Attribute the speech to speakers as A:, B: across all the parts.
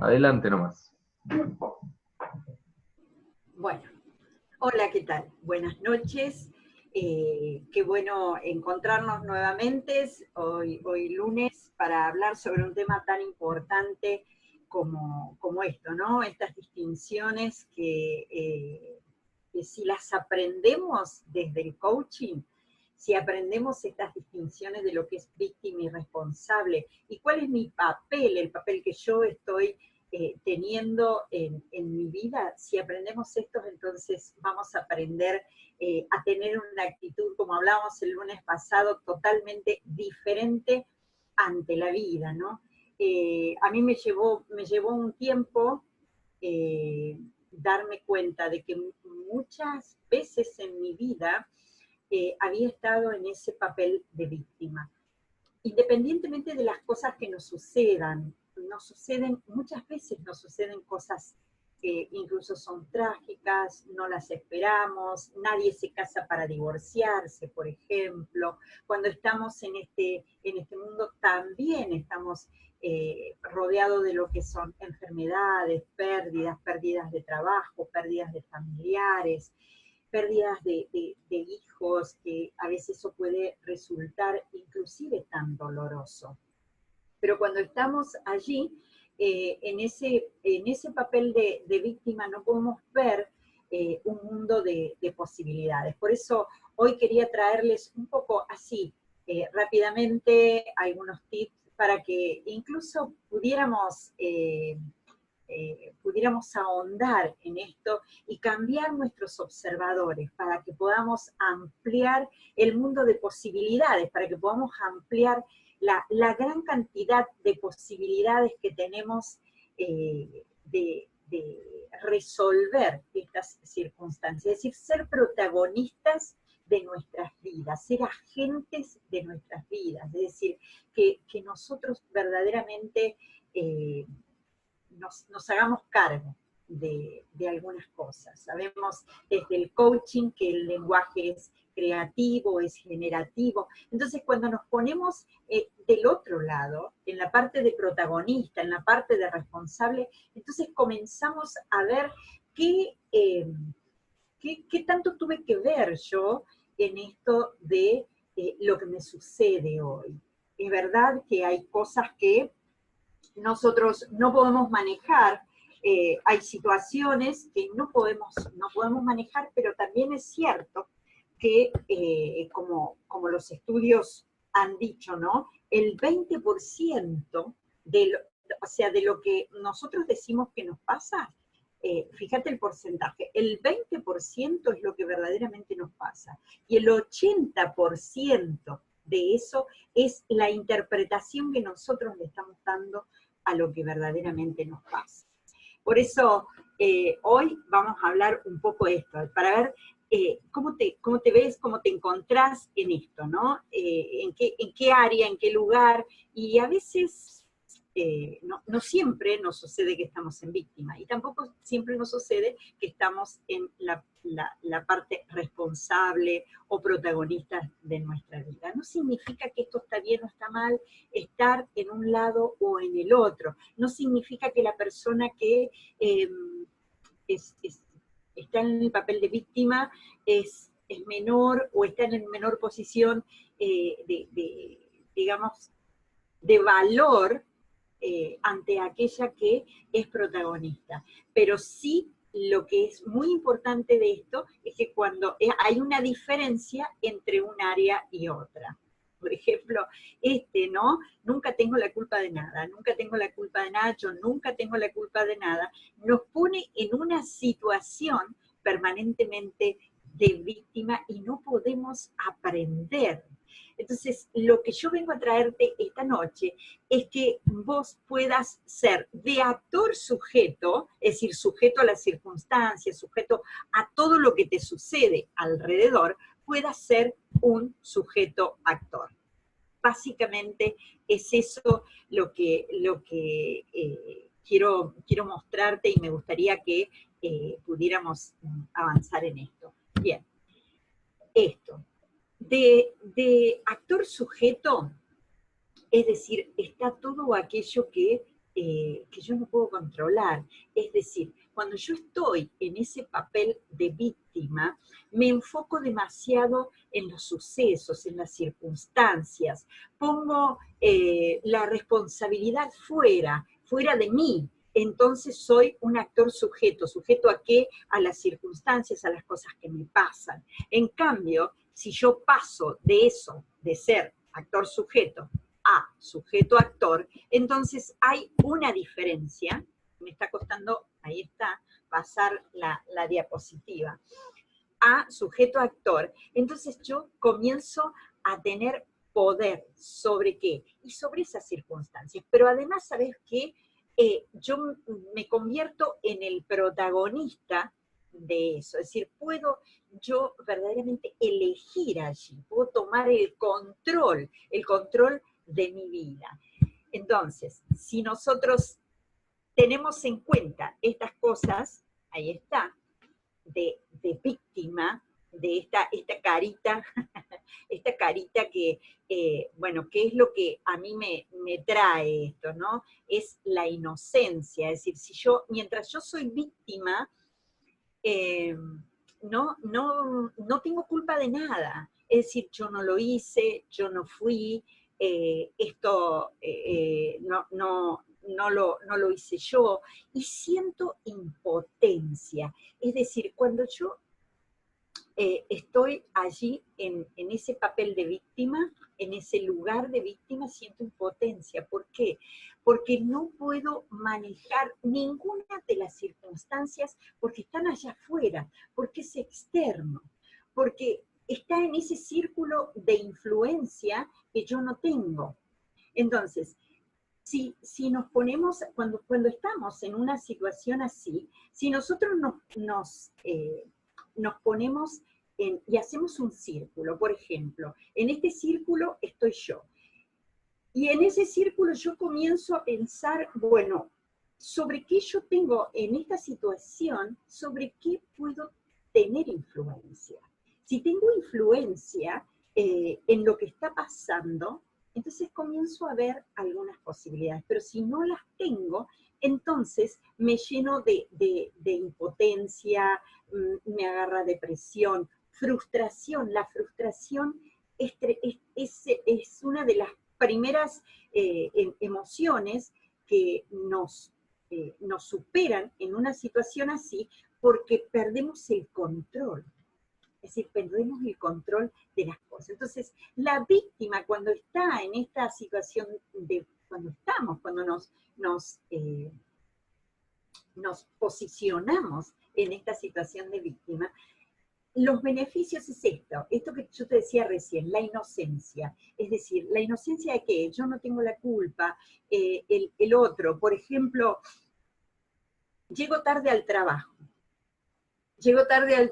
A: Adelante nomás.
B: Bueno, hola, ¿qué tal? Buenas noches. Qué bueno encontrarnos nuevamente hoy lunes para hablar sobre un tema tan importante como esto, ¿no? Estas distinciones que si las aprendemos desde el coaching, si aprendemos estas distinciones de lo que es víctima y responsable, y cuál es mi papel, el papel que yo estoy teniendo en mi vida, si aprendemos esto, entonces vamos a aprender a tener una actitud, como hablábamos el lunes pasado, totalmente diferente ante la vida, ¿no? A mí me llevó un tiempo darme cuenta de que muchas veces en mi vida había estado en ese papel de víctima. Independientemente de las cosas que nos suceden, muchas veces nos suceden cosas que incluso son trágicas, no las esperamos, nadie se casa para divorciarse, por ejemplo. Cuando estamos en este mundo también estamos rodeados de lo que son enfermedades, pérdidas de trabajo, pérdidas de familiares, pérdidas de hijos, que a veces eso puede resultar inclusive tan doloroso. Pero cuando estamos allí, en ese papel de víctima, no podemos ver un mundo de posibilidades. Por eso hoy quería traerles un poco así, rápidamente, algunos tips para que incluso pudiéramos ahondar en esto y cambiar nuestros observadores para que podamos ampliar el mundo de posibilidades, para que podamos ampliar la gran cantidad de posibilidades que tenemos de resolver estas circunstancias, es decir, ser protagonistas de nuestras vidas, ser agentes de nuestras vidas, es decir, que nosotros verdaderamente nos hagamos cargo de algunas cosas. Sabemos desde el coaching que el lenguaje es creativo, es generativo. Entonces, cuando nos ponemos del otro lado, en la parte de protagonista, en la parte de responsable, entonces comenzamos a ver qué tanto tuve que ver yo en esto de lo que me sucede hoy. Es verdad que hay cosas que nosotros no podemos manejar, hay situaciones que no podemos manejar, pero también es cierto que, como los estudios han dicho, ¿no? El 20% o sea, de lo que nosotros decimos que nos pasa, fíjate el porcentaje, el 20% es lo que verdaderamente nos pasa, y el 80% de eso es la interpretación que nosotros le estamos dando a lo que verdaderamente nos pasa. Por eso hoy vamos a hablar un poco de esto, para ver cómo te ves, cómo te encontrás en esto, ¿no? En qué área, en qué lugar, y a veces no siempre nos sucede que estamos en víctima, y tampoco siempre nos sucede que estamos en la parte responsable o protagonista de nuestra vida. No significa que esto está bien o está mal, estar en un lado o en el otro. No significa que la persona que eh, es, es, está en el papel de víctima es menor o está en menor posición digamos, de valor ante aquella que es protagonista. Pero sí, lo que es muy importante de esto es que cuando hay una diferencia entre un área y otra. Por ejemplo, ¿no? Nunca tengo la culpa de nada, nunca tengo la culpa de nada, yo nunca tengo la culpa de nada, nos pone en una situación permanentemente de víctima y no podemos aprender. Entonces, lo que yo vengo a traerte esta noche es que vos puedas ser de actor sujeto, es decir, sujeto a las circunstancias, sujeto a todo lo que te sucede alrededor, puedas ser un sujeto actor. Básicamente es eso lo que quiero mostrarte, y me gustaría que pudiéramos avanzar en esto. Bien, esto. De actor sujeto, es decir, está todo aquello que que yo no puedo controlar. Es decir, cuando yo estoy en ese papel de víctima, me enfoco demasiado en los sucesos, en las circunstancias, pongo la responsabilidad fuera de mí. Entonces soy un actor sujeto. ¿Sujeto a qué? A las circunstancias, a las cosas que me pasan. En cambio, si yo paso de eso, de ser actor sujeto, a sujeto actor, entonces hay una diferencia. Me está costando, ahí está, pasar la diapositiva, a sujeto actor. Entonces yo comienzo a tener poder sobre qué, y sobre esas circunstancias. Pero además, ¿sabes qué? Yo me convierto en el protagonista de eso, es decir, puedo yo verdaderamente elegir allí, puedo tomar el control de mi vida. Entonces, si nosotros tenemos en cuenta estas cosas, ahí está, de víctima, de esta carita, esta carita que, bueno, ¿qué es lo que a mí me trae esto, no? Es la inocencia, es decir, si yo, mientras yo soy víctima, eh, no tengo culpa de nada. Es decir, yo no lo hice, yo no fui, esto no lo hice yo, y siento impotencia. Es decir, cuando yo estoy allí en ese papel de víctima, en ese lugar de víctima, siento impotencia. ¿Por qué? Porque no puedo manejar ninguna de las circunstancias porque están allá afuera, porque es externo, porque está en ese círculo de influencia que yo no tengo. Entonces, si nos ponemos, cuando estamos en una situación así, si nosotros nos ponemos y hacemos un círculo, por ejemplo, en este círculo estoy yo, y en ese círculo yo comienzo a pensar, bueno, sobre qué yo tengo en esta situación, sobre qué puedo tener influencia. Si tengo influencia en lo que está pasando, entonces comienzo a ver algunas posibilidades, pero si no las tengo, entonces me lleno de impotencia, me agarra depresión, frustración. La frustración es una de las primeras emociones que nos superan en una situación así porque perdemos el control. Es decir, perdemos el control de las cosas. Entonces, la víctima cuando está en esta situación cuando nos posicionamos en esta situación de víctima, los beneficios es esto que yo te decía recién, la inocencia. Es decir, la inocencia de que yo no tengo la culpa, el otro, por ejemplo, llego tarde al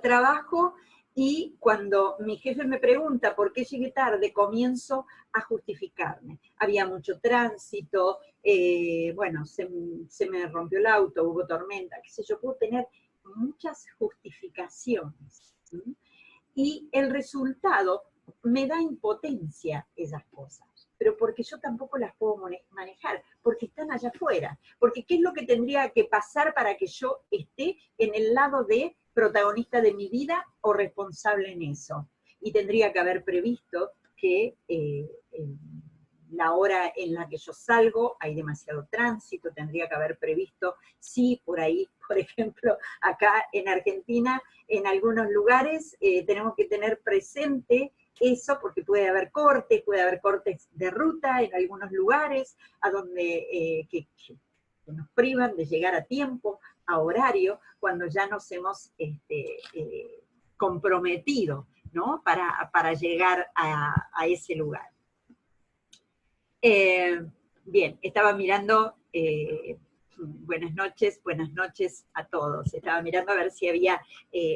B: trabajo y cundo mi jefe me pregunta por qué llegué tarde, comienzo a justificarme. Había mucho tránsito, bueno, se me rompió el auto, hubo tormenta, qué sé yo, puedo tener muchas justificaciones. ¿Sí? Y el resultado me da impotencia esas cosas, pero porque yo tampoco las puedo manejar, porque están allá afuera, porque ¿qué es lo que tendría que pasar para que yo esté en el lado de protagonista de mi vida o responsable en eso? Y tendría que haber previsto que la hora en la que yo salgo hay demasiado tránsito, tendría que haber previsto, sí, por ahí, por ejemplo, acá en Argentina, en algunos lugares tenemos que tener presente eso, porque puede haber cortes de ruta en algunos lugares, a donde que nos privan de llegar a tiempo, a horario, cuando ya nos hemos comprometido, ¿no? Para llegar a ese lugar. Bien, estaba mirando, buenas noches a todos. Estaba mirando a ver si había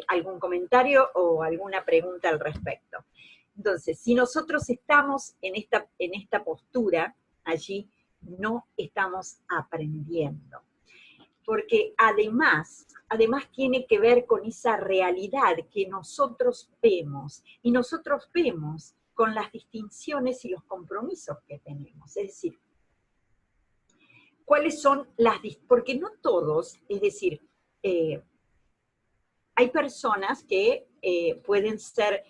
B: algún comentario o alguna pregunta al respecto. Entonces, si nosotros estamos en esta postura, allí no estamos aprendiendo. Porque además tiene que ver con esa realidad que nosotros vemos, y nosotros vemos con las distinciones y los compromisos que tenemos. Es decir, ¿cuáles son porque no todos, es decir, hay personas que pueden ser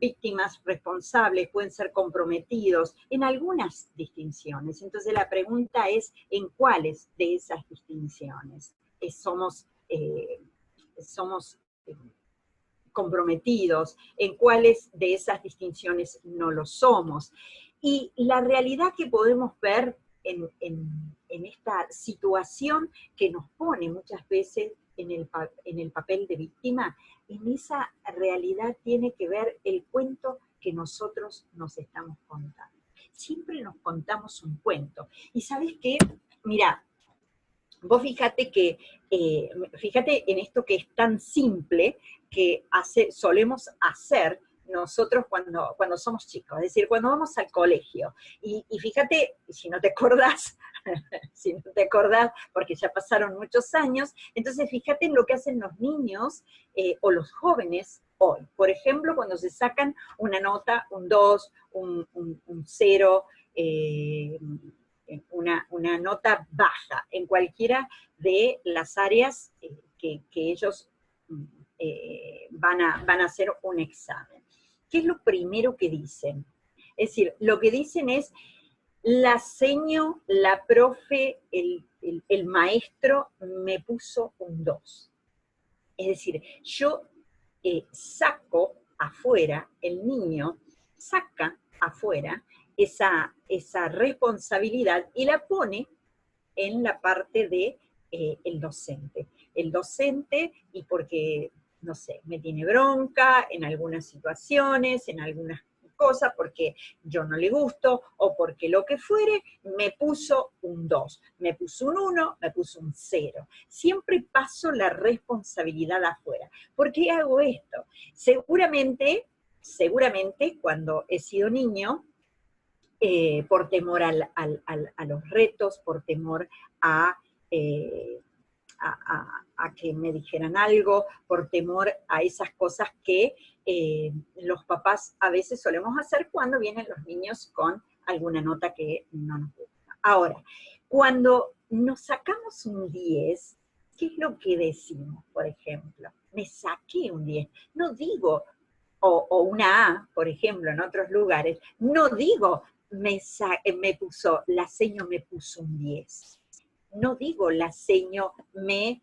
B: víctimas responsables, pueden ser comprometidos en algunas distinciones. Entonces la pregunta es, ¿en cuáles de esas distinciones somos comprometidos? ¿En cuáles de esas distinciones no lo somos? Y la realidad que podemos ver en esta situación que nos pone muchas veces en el papel de víctima, en esa realidad tiene que ver el cuento que nosotros nos estamos contando. Siempre nos contamos un cuento. Y ¿sabes qué? Mira, vos fíjate en esto que es tan simple que solemos hacer nosotros cuando somos chicos, es decir, cuando vamos al colegio. Y fíjate, si no te acordás, si no te acordás, porque ya pasaron muchos años, entonces fíjate en lo que hacen los niños o los jóvenes hoy. Por ejemplo, cuando se sacan una nota, un 2, un 0, una nota baja en cualquiera de las áreas que ellos van a hacer un examen. ¿Qué es lo primero que dicen? Es decir, lo que dicen es, la seño, la profe, el maestro me puso un 2. Es decir, yo saco afuera, el niño saca afuera esa responsabilidad y la pone en la parte de el docente. El docente, y porque, no sé, me tiene bronca en algunas situaciones, en algunas cosas, porque yo no le gusto, o porque lo que fuere, me puso un 2, me puso un 1, me puso un 0. Siempre paso la responsabilidad afuera. ¿Por qué hago esto? Seguramente, cuando he sido niño, por temor a los retos, por temor eh, a que me dijeran algo, por temor a esas cosas que los papás a veces solemos hacer cuando vienen los niños con alguna nota que no nos gusta. Ahora, cuando nos sacamos un 10, ¿qué es lo que decimos, por ejemplo? Me saqué un 10. No digo, o una A, por ejemplo, en otros lugares, no digo, la seño me puso un 10. No digo la seño me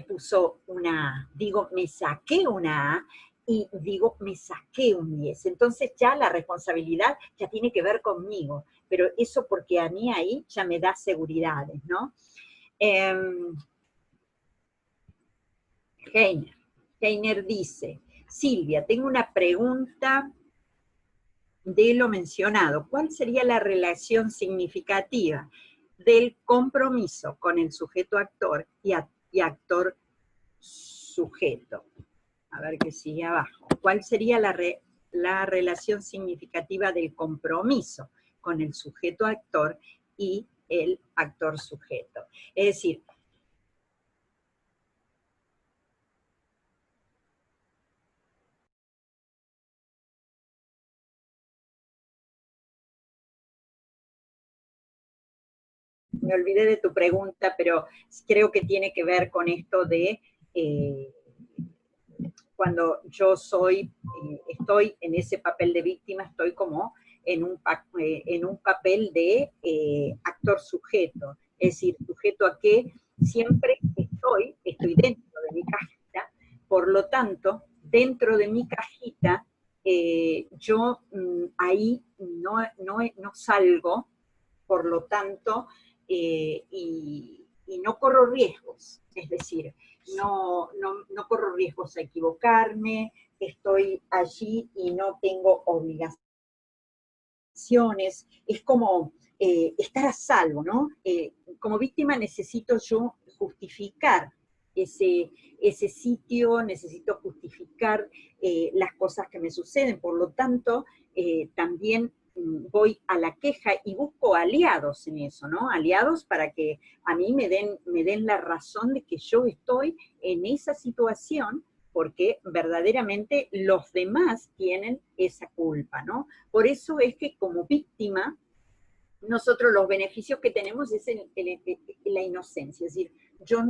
B: puso una A. Digo, me saqué una A y digo, me saqué un 10. Entonces ya la responsabilidad ya tiene que ver conmigo. Pero eso porque a mí ahí ya me da seguridades, ¿no? Heiner dice, Silvia, tengo una pregunta de lo mencionado. ¿Cuál sería la relación significativa del compromiso con el sujeto actor y actor sujeto? A ver qué sigue abajo. ¿Cuál sería la relación significativa del compromiso con el sujeto actor y el actor sujeto? Es decir, me olvidé de tu pregunta, pero creo que tiene que ver con esto de cuando yo estoy en ese papel de víctima, estoy como en un papel de actor sujeto, es decir, sujeto a que siempre estoy dentro de mi cajita, por lo tanto, dentro de mi cajita, yo ahí no salgo, por lo tanto, y no corro riesgos, es decir, no corro riesgos a equivocarme, estoy allí y no tengo obligaciones, es como estar a salvo, ¿no? Como víctima necesito yo justificar ese sitio, necesito justificar las cosas que me suceden, por lo tanto, también voy a la queja y busco aliados en eso, ¿no? Aliados para que a mí me den la razón de que yo estoy en esa situación porque verdaderamente los demás tienen esa culpa, ¿no? Por eso es que como víctima, nosotros los beneficios que tenemos es la inocencia, es decir, yo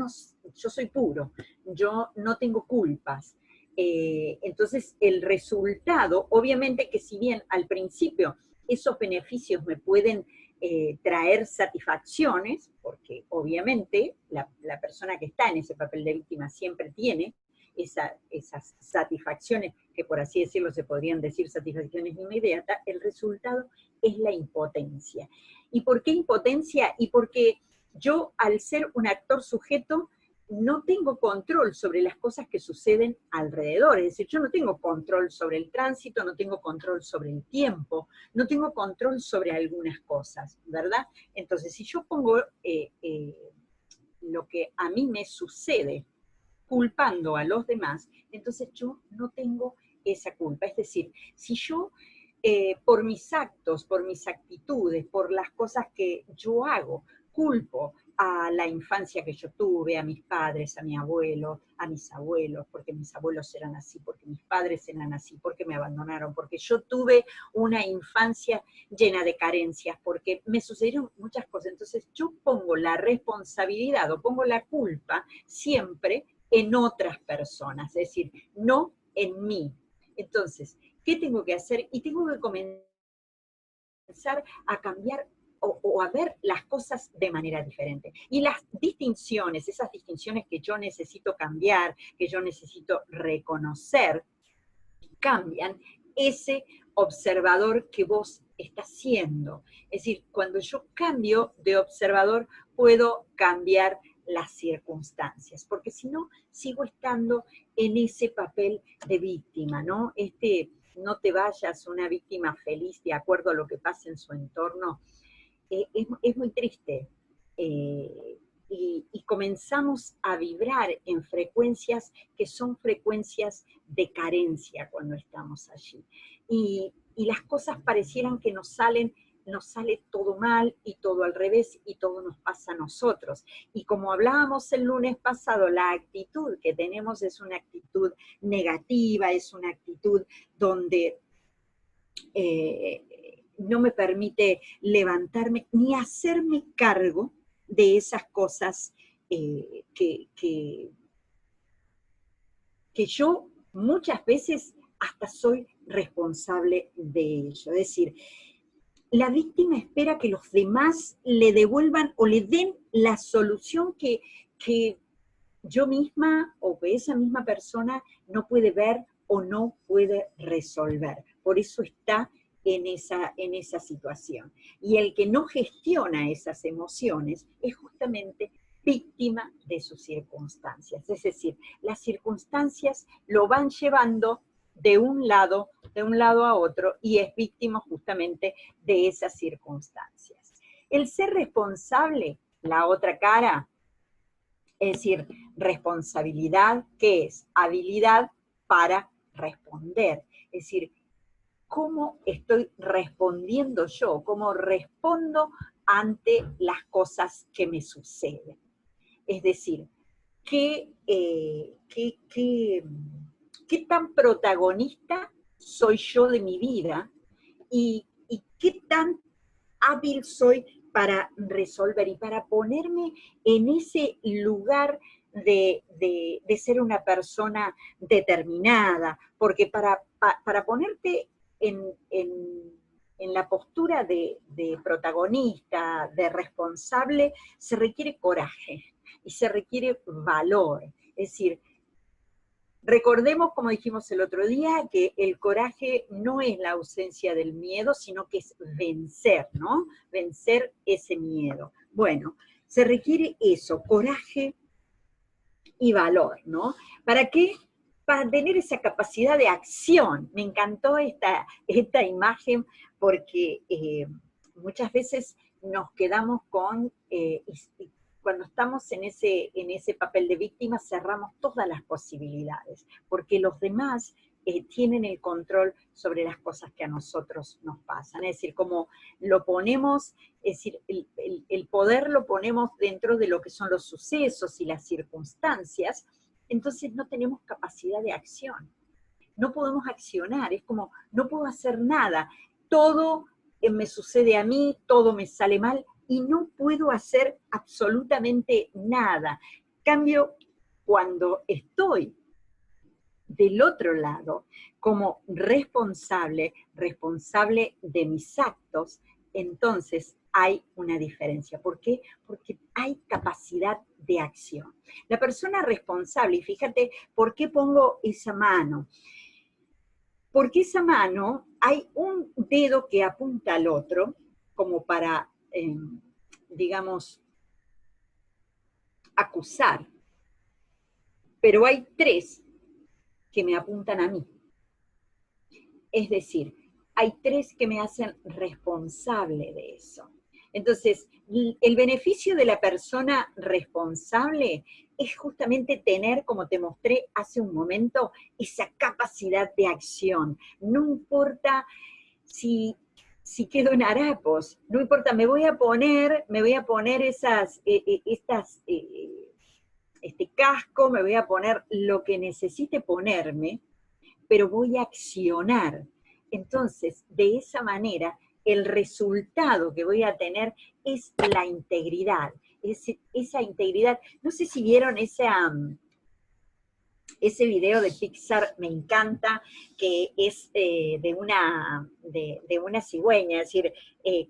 B: soy puro, yo no tengo culpas. Entonces, el resultado, obviamente que si bien al principio esos beneficios me pueden traer satisfacciones, porque obviamente la persona que está en ese papel de víctima siempre tiene esas satisfacciones, que por así decirlo se podrían decir satisfacciones inmediatas, el resultado es la impotencia. ¿Y por qué impotencia? Y porque yo, al ser un actor sujeto, no tengo control sobre las cosas que suceden alrededor. Es decir, yo no tengo control sobre el tránsito, no tengo control sobre el tiempo, no tengo control sobre algunas cosas, ¿verdad? Entonces, si yo pongo lo que a mí me sucede culpando a los demás, entonces yo no tengo esa culpa. Es decir, si yo por mis actos, por mis actitudes, por las cosas que yo hago, culpo a la infancia que yo tuve, a mis padres, a mi abuelo, a mis abuelos, porque mis abuelos eran así, porque mis padres eran así, porque me abandonaron, porque yo tuve una infancia llena de carencias, porque me sucedieron muchas cosas. Entonces yo pongo la responsabilidad o pongo la culpa siempre en otras personas, es decir, no en mí. Entonces, ¿qué tengo que hacer? Y tengo que comenzar a cambiar o a ver las cosas de manera diferente. Y las distinciones, esas distinciones que yo necesito cambiar, que yo necesito reconocer, cambian ese observador que vos estás siendo. Es decir, cuando yo cambio de observador, puedo cambiar las circunstancias, porque si no, sigo estando en ese papel de víctima, ¿no? No te vayas, una víctima feliz de acuerdo a lo que pasa en su entorno, es muy triste. Y comenzamos a vibrar en frecuencias que son frecuencias de carencia cuando estamos allí. Y las cosas parecieran que nos sale todo mal y todo al revés y todo nos pasa a nosotros. Y como hablábamos el lunes pasado, la actitud que tenemos es una actitud negativa, es una actitud donde no me permite levantarme ni hacerme cargo de esas cosas que yo muchas veces hasta soy responsable de ello. Es decir, la víctima espera que los demás le devuelvan o le den la solución que yo misma o que esa misma persona no puede ver o no puede resolver. Por eso está en esa situación. Y el que no gestiona esas emociones es justamente víctima de sus circunstancias. Es decir, las circunstancias lo van llevando de un lado a otro y es víctima justamente de esas circunstancias. El ser responsable, la otra cara, es decir, responsabilidad, ¿qué es? Habilidad para responder. Es decir, ¿cómo estoy respondiendo yo? ¿Cómo respondo ante las cosas que me suceden? Es decir, ¿qué tan protagonista soy yo de mi vida y qué tan hábil soy para resolver y para ponerme en ese lugar de ser una persona determinada? Porque para ponerte en la postura de protagonista, de responsable, se requiere coraje y se requiere valor. Es decir, recordemos, como dijimos el otro día, que el coraje no es la ausencia del miedo, sino que es vencer, ¿no? Vencer ese miedo. Bueno, se requiere eso, coraje y valor, ¿no? ¿Para qué? Para tener esa capacidad de acción. Me encantó esta imagen porque muchas veces nos quedamos cuando estamos en ese papel de víctima, cerramos todas las posibilidades, porque los demás tienen el control sobre las cosas que a nosotros nos pasan. Es decir, como lo ponemos, es decir, el poder lo ponemos dentro de lo que son los sucesos y las circunstancias, entonces no tenemos capacidad de acción. No podemos accionar, es como, no puedo hacer nada. Todo me sucede a mí, todo me sale mal y no puedo hacer absolutamente nada. Cambio, cuando estoy del otro lado, como responsable de mis actos, entonces hay una diferencia. ¿Por qué? Porque hay capacidad de acción. La persona responsable, y fíjate, ¿por qué pongo esa mano? Porque esa mano, hay un dedo que apunta al otro, como para, digamos, acusar, pero hay tres que me apuntan a mí. Es decir, hay tres que me hacen responsable de eso. Entonces, el beneficio de la persona responsable es justamente tener, como te mostré hace un momento, esa capacidad de acción. No importa si quedo en harapos, no importa, me voy a poner este casco, me voy a poner lo que necesite ponerme, pero voy a accionar. Entonces, de esa manera, el resultado que voy a tener es la integridad. Esa integridad, no sé si vieron ese video de Pixar, me encanta, que es de una cigüeña, es decir,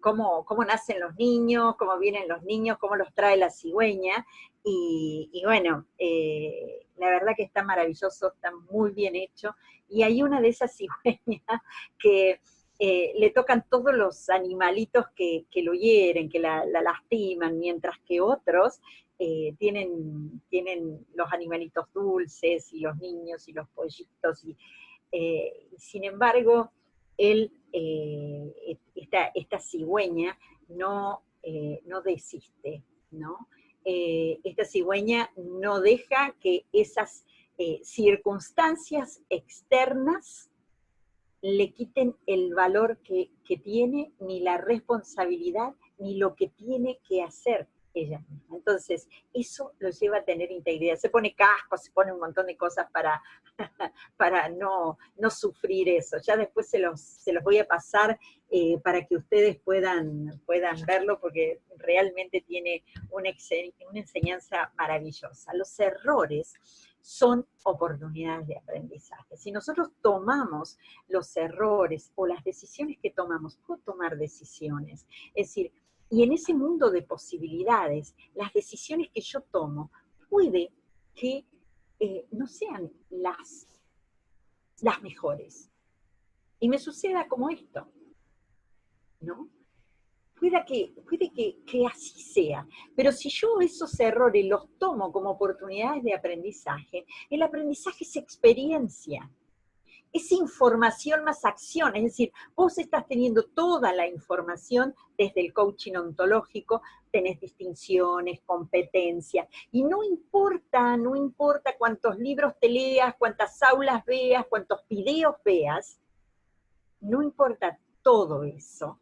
B: cómo nacen los niños, cómo vienen los niños, cómo los trae la cigüeña, y bueno, la verdad que está maravilloso, está muy bien hecho, y hay una de esas cigüeñas que le tocan todos los animalitos que lo hieren, que la lastiman, mientras que otros tienen los animalitos dulces y los niños y los pollitos, sin embargo, esta cigüeña no desiste, ¿no? Esta cigüeña no deja que esas circunstancias externas le quiten el valor que tiene, ni la responsabilidad, ni lo que tiene que hacer ella misma. Entonces, eso lo lleva a tener integridad. Se pone casco, se pone un montón de cosas para no sufrir eso. Ya después se los voy a pasar para que ustedes puedan verlo, porque realmente tiene una enseñanza maravillosa. Los errores son oportunidades de aprendizaje. Si nosotros tomamos los errores o las decisiones que tomamos, puedo tomar decisiones. Es decir, y en ese mundo de posibilidades, las decisiones que yo tomo, puede que no sean las mejores. Y me suceda como esto, ¿no? Puede que así sea, pero si yo esos errores los tomo como oportunidades de aprendizaje, el aprendizaje es experiencia, es información más acción, es decir, vos estás teniendo toda la información desde el coaching ontológico, tenés distinciones, competencias, y no importa cuántos libros te leas, cuántas aulas veas, cuántos videos veas, no importa todo eso,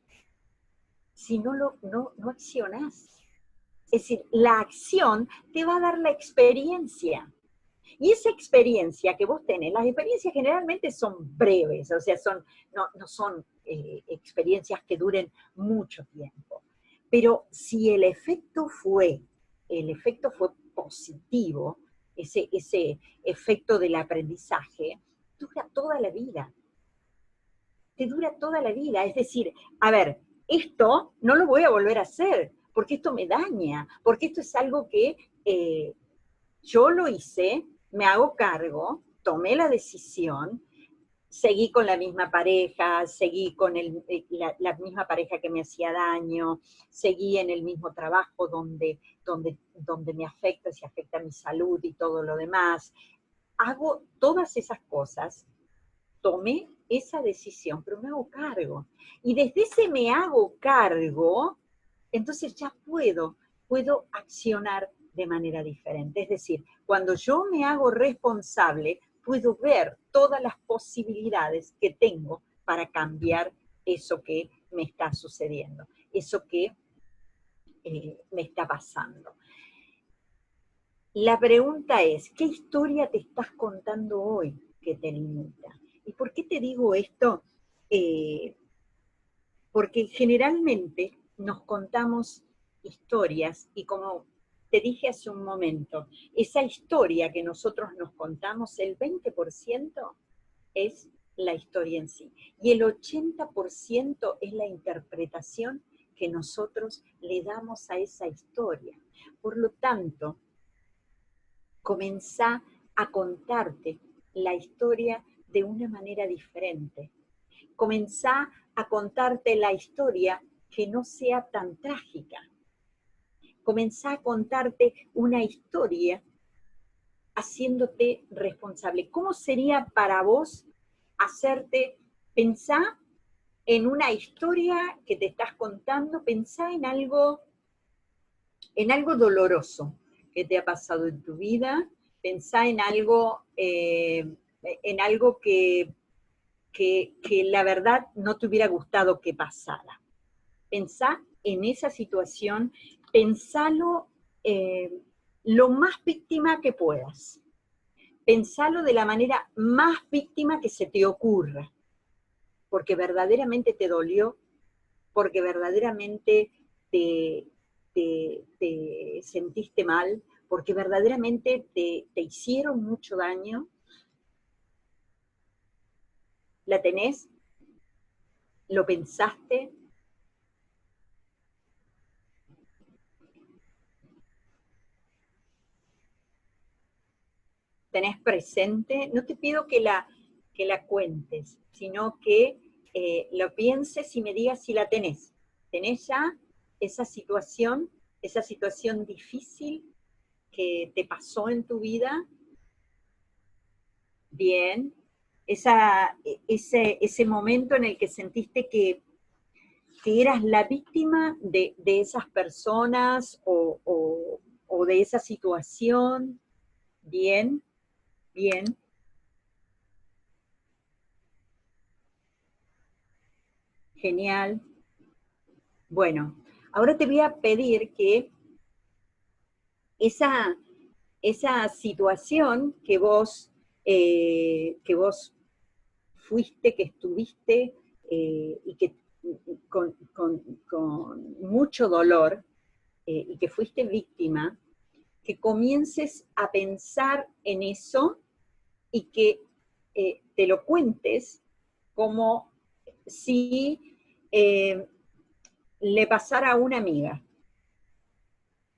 B: si no accionás. Es decir, la acción te va a dar la experiencia. Y esa experiencia que vos tenés, las experiencias generalmente son breves, o sea, no son experiencias que duren mucho tiempo. Pero si el efecto fue positivo, ese efecto del aprendizaje, dura toda la vida. Te dura toda la vida. Es decir, a ver, esto no lo voy a volver a hacer, porque esto me daña, porque esto es algo que yo lo hice, me hago cargo, tomé la decisión, seguí con la misma pareja, seguí con la misma pareja que me hacía daño, seguí en el mismo trabajo donde me afecta, se afecta mi salud y todo lo demás. Hago todas esas cosas, tomé esa decisión, pero me hago cargo. Y desde ese me hago cargo, entonces ya puedo accionar de manera diferente. Es decir, cuando yo me hago responsable, puedo ver todas las posibilidades que tengo para cambiar eso que me está sucediendo, eso que me está pasando. La pregunta es, ¿qué historia te estás contando hoy que te limita? ¿Y por qué te digo esto? Eh, Porque generalmente nos contamos historias y como te dije hace un momento, esa historia que nosotros nos contamos, el 20% es la historia en sí y el 80% es la interpretación que nosotros le damos a esa historia. Por lo tanto, comenzá a contarte la historia de una manera diferente. Comenzá a contarte la historia que no sea tan trágica. Comenzá a contarte una historia haciéndote responsable. ¿Cómo sería para vos hacerte pensar en una historia que te estás contando? Pensá en algo doloroso que te ha pasado en tu vida. Pensá en algo que la verdad no te hubiera gustado que pasara. Pensá en esa situación, pensalo lo más víctima que puedas. Pensalo de la manera más víctima que se te ocurra, porque verdaderamente te dolió, porque verdaderamente te, te sentiste mal, porque verdaderamente te hicieron mucho daño. ¿La tenés? ¿Lo pensaste? ¿Tenés presente? No te pido que la cuentes, sino que lo pienses y me digas si la tenés. ¿Tenés ya esa situación difícil que te pasó en tu vida? Bien. Ese momento en el que sentiste que eras la víctima de esas personas o de esa situación. Bien, bien, genial. Bueno, ahora te voy a pedir esa, esa situación que vos fuiste, que estuviste y que con mucho dolor y que fuiste víctima, que comiences a pensar en eso y que te lo cuentes como si le pasara a una amiga.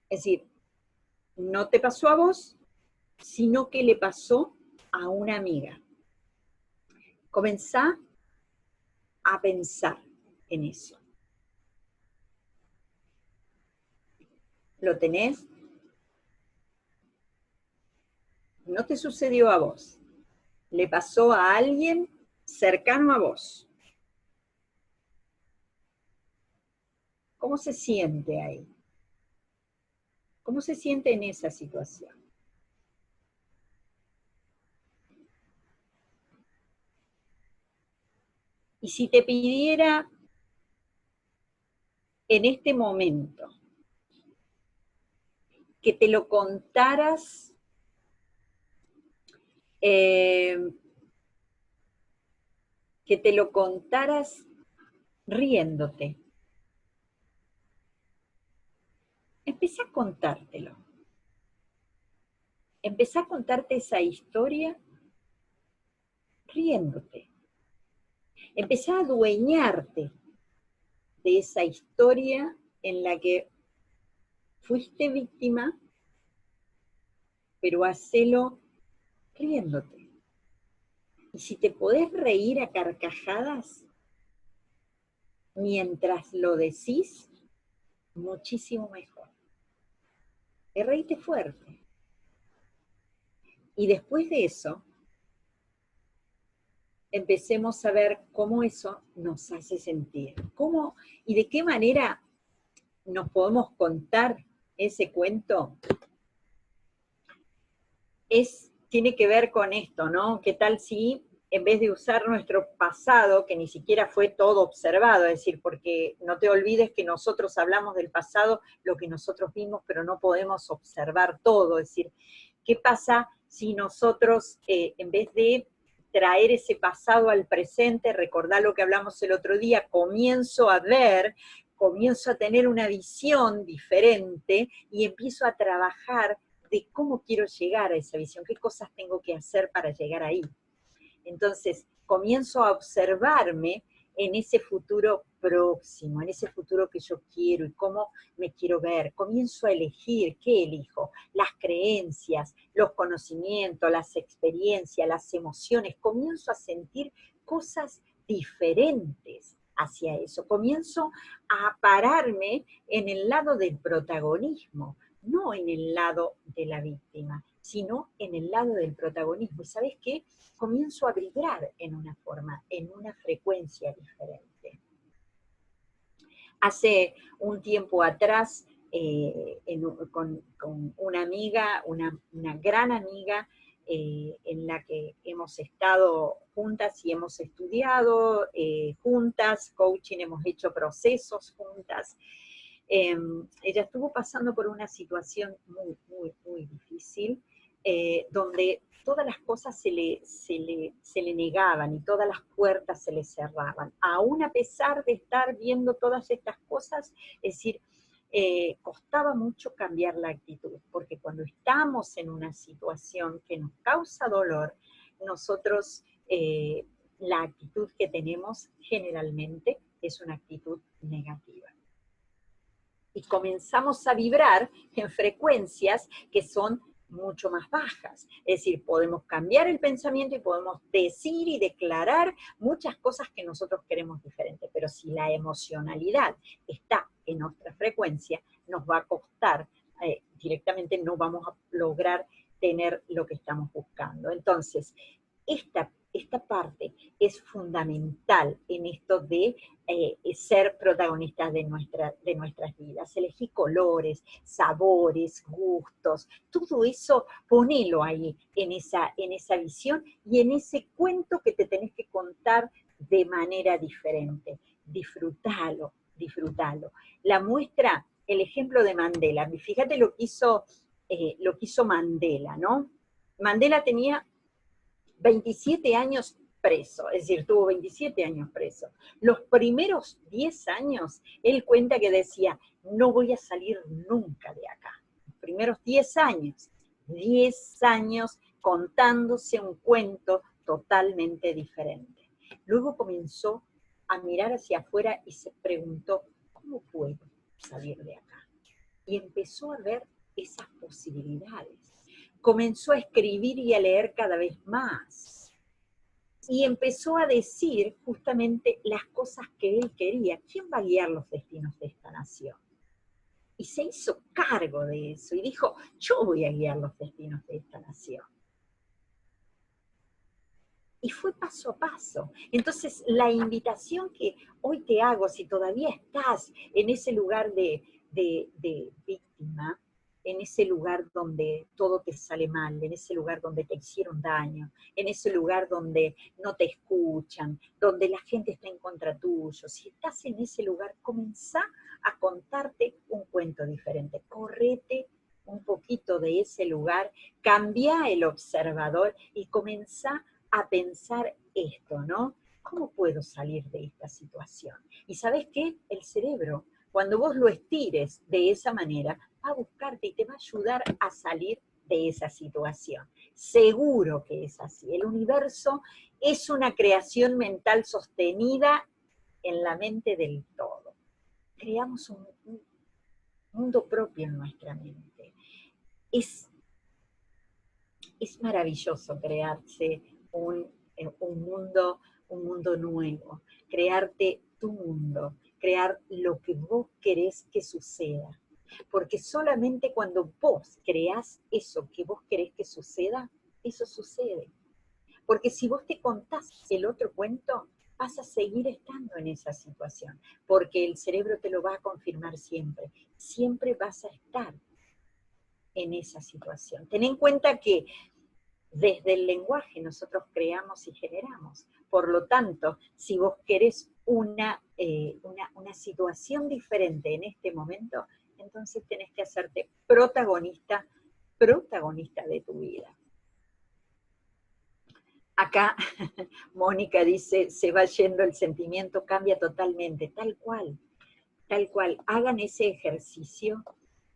B: Es decir, no te pasó a vos, sino que le pasó a una amiga. Comenzá a pensar en eso. ¿Lo tenés? No te sucedió a vos. Le pasó a alguien cercano a vos. ¿Cómo se siente ahí? ¿Cómo se siente en esa situación? Y si te pidiera en este momento que te lo contaras eh, que te lo contaras riéndote. Empecé a contártelo. Empecé a contarte esa historia riéndote. Empecé a adueñarte de esa historia en la que fuiste víctima, pero hacelo riéndote. Y si te podés reír a carcajadas mientras lo decís, muchísimo mejor. Y reíte fuerte. Y después de eso, empecemos a ver cómo eso nos hace sentir. ¿Cómo y de qué manera nos podemos contar ese cuento? Tiene que ver con esto, ¿no? ¿Qué tal si en vez de usar nuestro pasado, que ni siquiera fue todo observado, es decir, porque no te olvides que nosotros hablamos del pasado, lo que nosotros vimos, pero no podemos observar todo, es decir, ¿qué pasa si nosotros, en vez de traer ese pasado al presente, recordar lo que hablamos el otro día, comienzo a ver, comienzo a tener una visión diferente y empiezo a trabajar de cómo quiero llegar a esa visión, qué cosas tengo que hacer para llegar ahí? Entonces, comienzo a observarme en ese futuro próximo, en ese futuro que yo quiero y cómo me quiero ver. Comienzo a elegir qué elijo, las creencias, los conocimientos, las experiencias, las emociones. Comienzo a sentir cosas diferentes hacia eso. Comienzo a pararme en el lado del protagonismo, no en el lado de la víctima, sino en el lado del protagonismo. ¿Y sabes qué? Comienzo a vibrar en una forma, en una frecuencia diferente. Hace un tiempo atrás, con una amiga, una gran amiga, en la que hemos estado juntas y hemos estudiado juntas, coaching, hemos hecho procesos juntas. Ella estuvo pasando por una situación muy, muy, muy difícil, donde todas las cosas se le negaban y todas las puertas se le cerraban. Aún a pesar de estar viendo todas estas cosas, es decir, costaba mucho cambiar la actitud, porque cuando estamos en una situación que nos causa dolor, nosotros, la actitud que tenemos generalmente es una actitud negativa. Y comenzamos a vibrar en frecuencias que son mucho más bajas. Es decir, podemos cambiar el pensamiento y podemos decir y declarar muchas cosas que nosotros queremos diferentes, pero si la emocionalidad está en nuestra frecuencia, nos va a costar, directamente no vamos a lograr tener lo que estamos buscando. Entonces, esta parte es fundamental en esto de ser protagonistas de nuestras vidas. Elegí colores, sabores, gustos, todo eso ponelo ahí en esa visión y en ese cuento que te tenés que contar de manera diferente. Disfrútalo, disfrútalo. La muestra, el ejemplo de Mandela, fíjate lo que hizo Mandela, ¿no? Mandela tenía 27 años preso, es decir, tuvo 27 años preso. Los primeros 10 años, él cuenta que decía, no voy a salir nunca de acá. Los primeros 10 años contándose un cuento totalmente diferente. Luego comenzó a mirar hacia afuera y se preguntó, ¿cómo puedo salir de acá? Y empezó a ver esas posibilidades. Comenzó a escribir y a leer cada vez más. Y empezó a decir justamente las cosas que él quería. ¿Quién va a guiar los destinos de esta nación? Y se hizo cargo de eso y dijo, yo voy a guiar los destinos de esta nación. Y fue paso a paso. Entonces, la invitación que hoy te hago, si todavía estás en ese lugar de víctima, en ese lugar donde todo te sale mal, en ese lugar donde te hicieron daño, en ese lugar donde no te escuchan, donde la gente está en contra tuyo, si estás en ese lugar, comenzá a contarte un cuento diferente. Correte un poquito de ese lugar, cambia el observador y comenzá a pensar esto, ¿no? ¿Cómo puedo salir de esta situación? Y ¿sabes qué? El cerebro, cuando vos lo estires de esa manera, va a buscarte y te va a ayudar a salir de esa situación. Seguro que es así. El universo es una creación mental sostenida en la mente del todo. Creamos un mundo propio en nuestra mente. Es maravilloso crearse un mundo nuevo, crearte tu mundo, crear lo que vos querés que suceda. Porque solamente cuando vos creás eso que vos querés que suceda, eso sucede. Porque si vos te contás el otro cuento, vas a seguir estando en esa situación, porque el cerebro te lo va a confirmar siempre. Siempre vas a estar en esa situación. Ten en cuenta que Desde el lenguaje nosotros creamos y generamos. Por lo tanto, si vos querés una situación diferente en este momento, entonces tenés que hacerte protagonista de tu vida. Acá Mónica dice, se va yendo el sentimiento, cambia totalmente, tal cual, hagan ese ejercicio,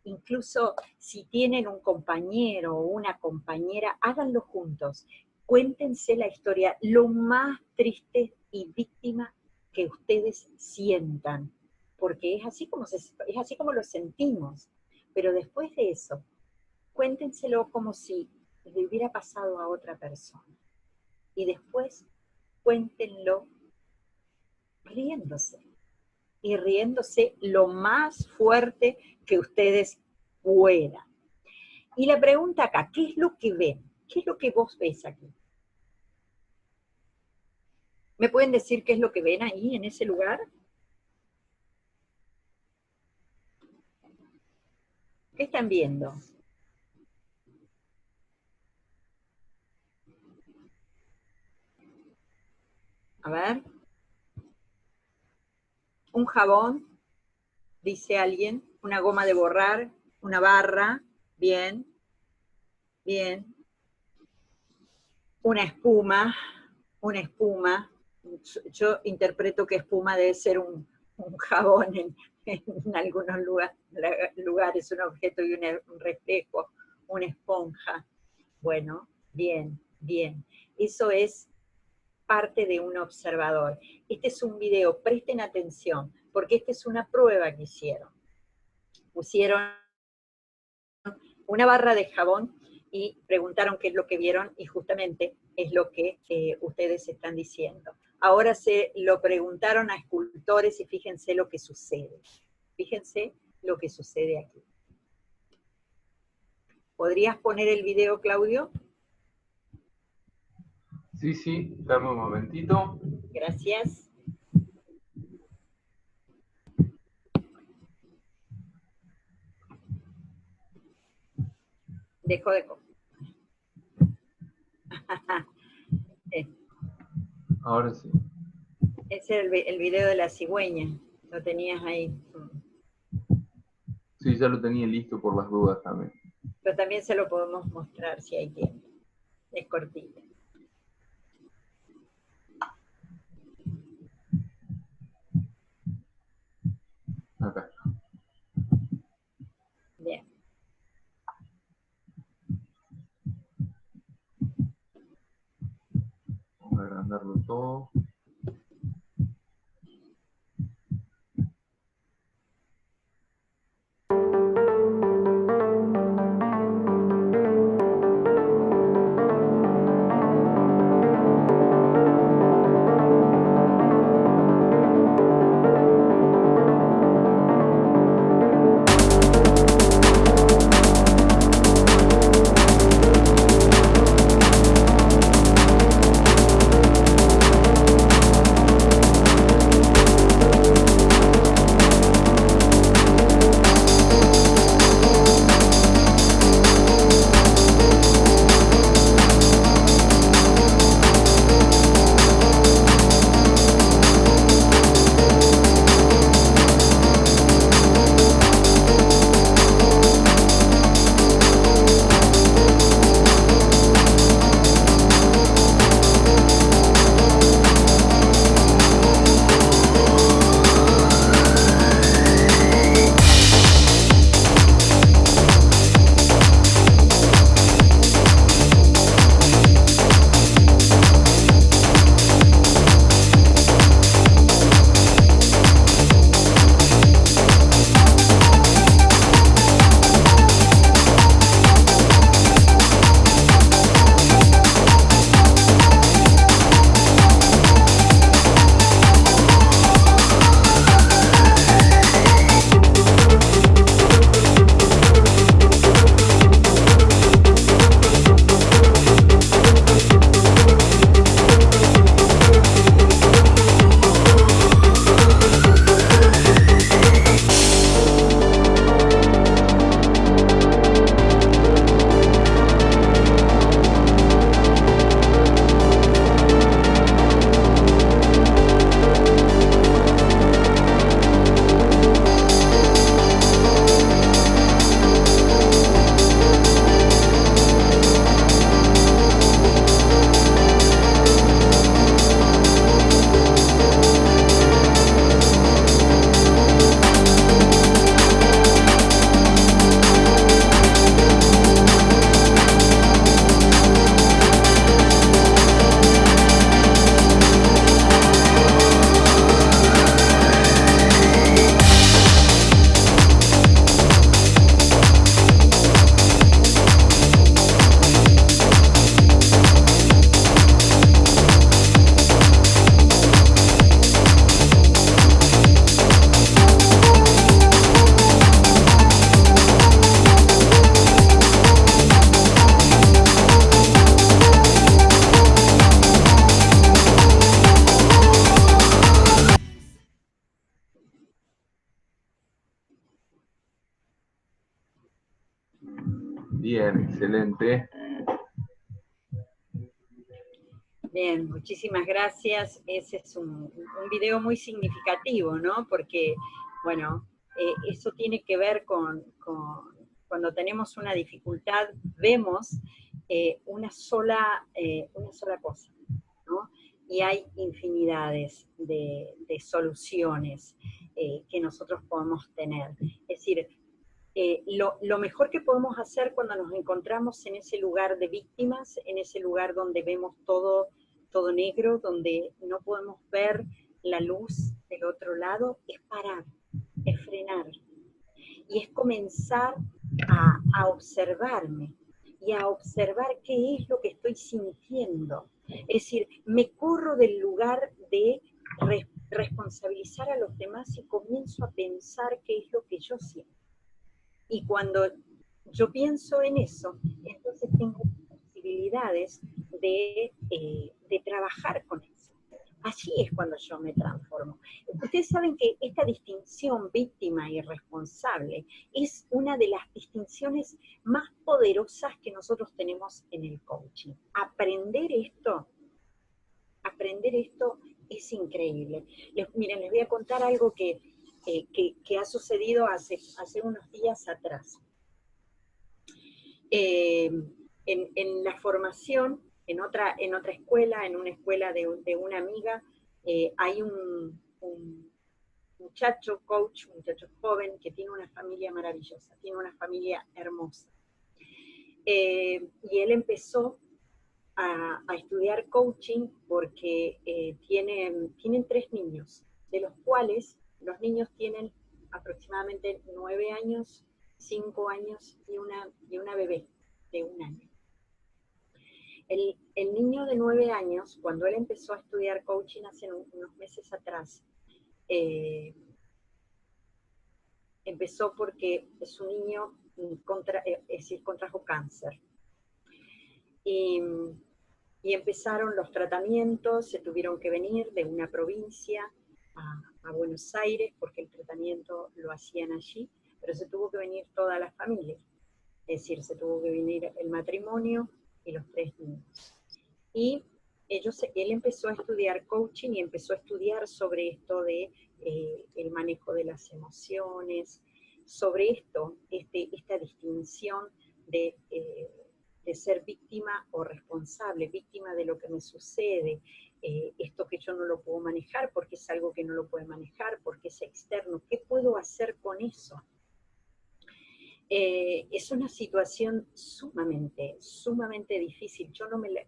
B: incluso si tienen un compañero o una compañera, háganlo juntos, cuéntense la historia, lo más triste y víctima que ustedes sientan, porque es así como lo sentimos, pero después de eso, cuéntenselo como si le hubiera pasado a otra persona. Y después cuéntenlo riéndose. Y riéndose lo más fuerte que ustedes puedan. Y la pregunta acá, ¿qué es lo que ven? ¿Qué es lo que vos ves aquí? ¿Me pueden decir qué es lo que ven ahí, en ese lugar? ¿Qué están viendo? A ver. Un jabón, dice alguien, una goma de borrar, una barra, bien, bien. Una espuma, yo interpreto que espuma debe ser un jabón en algunos lugares, un objeto y un reflejo, una esponja. Bueno, bien, bien. Eso es parte de un observador. Este es un video, presten atención, porque esta es una prueba que hicieron. Pusieron una barra de jabón y preguntaron qué es lo que vieron y justamente es lo que ustedes están diciendo. Ahora se lo preguntaron a escultores y fíjense lo que sucede. Fíjense lo que sucede aquí. ¿Podrías poner el video, Claudio?
A: Sí, dame un momentito.
B: Gracias. Dejo.
A: Ahora sí.
B: Ese es el video de la cigüeña. Lo tenías ahí.
A: Sí, ya lo tenía listo por las dudas también.
B: Pero también se lo podemos mostrar si hay tiempo. Es cortito.
A: Acá.
B: Bien.
A: Vamos a agrandarlo todo. Bien, excelente.
B: Bien, muchísimas gracias. Ese es un video muy significativo, ¿no? Porque, bueno, eso tiene que ver con cuando tenemos una dificultad, vemos una sola cosa, ¿no? Y hay infinidades de soluciones que nosotros podemos tener. Es decir, lo mejor que podemos hacer cuando nos encontramos en ese lugar de víctimas, en ese lugar donde vemos todo negro, donde no podemos ver la luz del otro lado, es parar, es frenar. Y es comenzar a observarme y a observar qué es lo que estoy sintiendo. Es decir, me corro del lugar de responsabilizar a los demás y comienzo a pensar qué es lo que yo siento. Y cuando yo pienso en eso, entonces tengo posibilidades de trabajar con eso. Allí es cuando yo me transformo. Ustedes saben que esta distinción víctima y responsable es una de las distinciones más poderosas que nosotros tenemos en el coaching. Aprender esto es increíble. Miren, les voy a contar algo que ha sucedido hace unos días atrás. En la formación, en otra escuela, en una escuela de una amiga, hay un muchacho coach, un muchacho joven que tiene una familia maravillosa, tiene una familia hermosa. Y él empezó a estudiar coaching porque tienen 3 niños, de los cuales los niños tienen aproximadamente 9 años, 5 años y una bebé de 1 año. El niño de 9 años, cuando él empezó a estudiar coaching hace unos meses atrás, empezó porque su niño contrajo cáncer. Y empezaron los tratamientos, se tuvieron que venir de una provincia a Buenos Aires, porque el tratamiento lo hacían allí, pero se tuvo que venir toda la familia. Es decir, se tuvo que venir el matrimonio y los 3 niños. Y él empezó a estudiar coaching y empezó a estudiar sobre esto de el manejo de las emociones, sobre esta distinción de ser víctima o responsable, víctima de lo que me sucede, esto que yo no lo puedo manejar, porque es algo que no lo puede manejar, porque es externo, ¿qué puedo hacer con eso? Es una situación sumamente difícil. Yo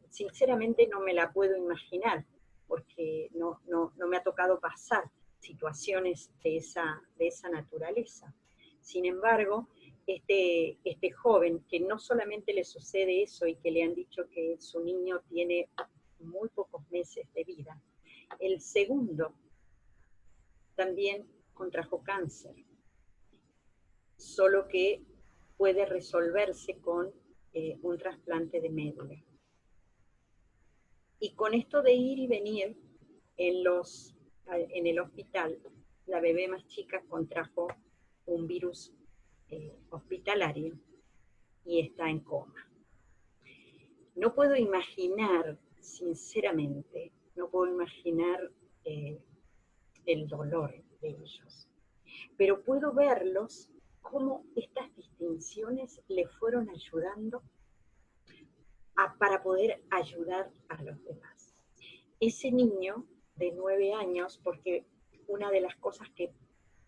B: sinceramente no me la puedo imaginar, porque no me ha tocado pasar situaciones de esa naturaleza. Sin embargo, este joven, que no solamente le sucede eso y que le han dicho que su niño tiene muy pocos meses de vida, el segundo también contrajo cáncer, solo que puede resolverse con un trasplante de médula. Y con esto de ir y venir en el hospital, la bebé más chica contrajo un virus hospitalario y está en coma. No puedo imaginar, sinceramente, no puedo imaginar el dolor de ellos, pero puedo verlos cómo estas distinciones le fueron ayudando para poder ayudar a los demás. Ese niño de 9 años, porque una de las cosas que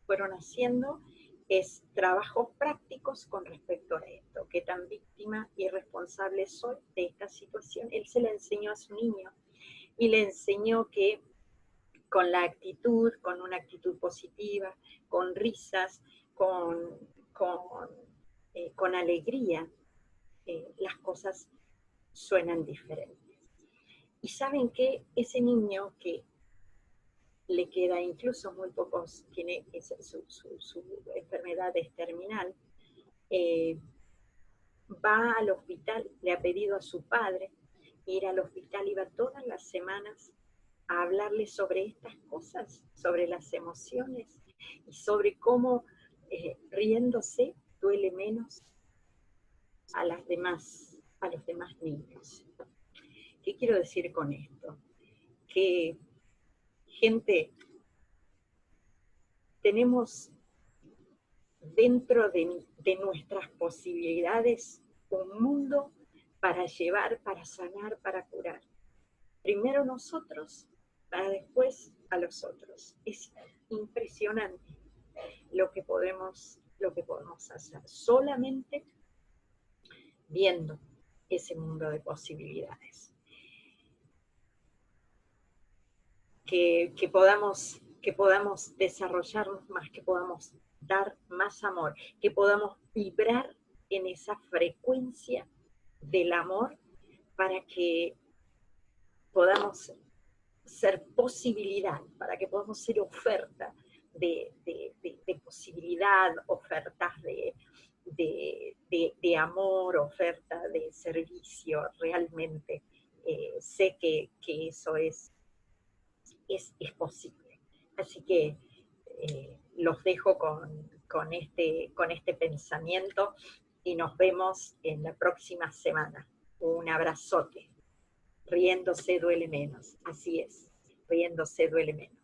B: fueron haciendo es trabajos prácticos con respecto a esto, qué tan víctima y responsable soy de esta situación. Él se la enseñó a su niño y le enseñó que con la actitud, con una actitud positiva, con risas, con alegría, las cosas suenan diferentes. Y saben que ese niño que le queda incluso muy pocos, tiene su enfermedad es terminal, va al hospital, le ha pedido a su padre ir al hospital, iba todas las semanas a hablarle sobre estas cosas, sobre las emociones y sobre cómo riéndose duele menos, a los demás niños. ¿Qué quiero decir con esto? Que, gente, tenemos dentro de nuestras posibilidades un mundo para llevar, para sanar, para curar. Primero nosotros, para después a los otros. Es impresionante lo que podemos hacer, solamente viendo ese mundo de posibilidades. Que podamos desarrollarnos más, que podamos dar más amor, que podamos vibrar en esa frecuencia del amor para que podamos ser posibilidad, para que podamos ser oferta de posibilidad, ofertas de amor, oferta de servicio. Realmente sé que eso es posible. Así que los dejo con este pensamiento y nos vemos en la próxima semana. Un abrazote. Riéndose duele menos. Así es, riéndose duele menos.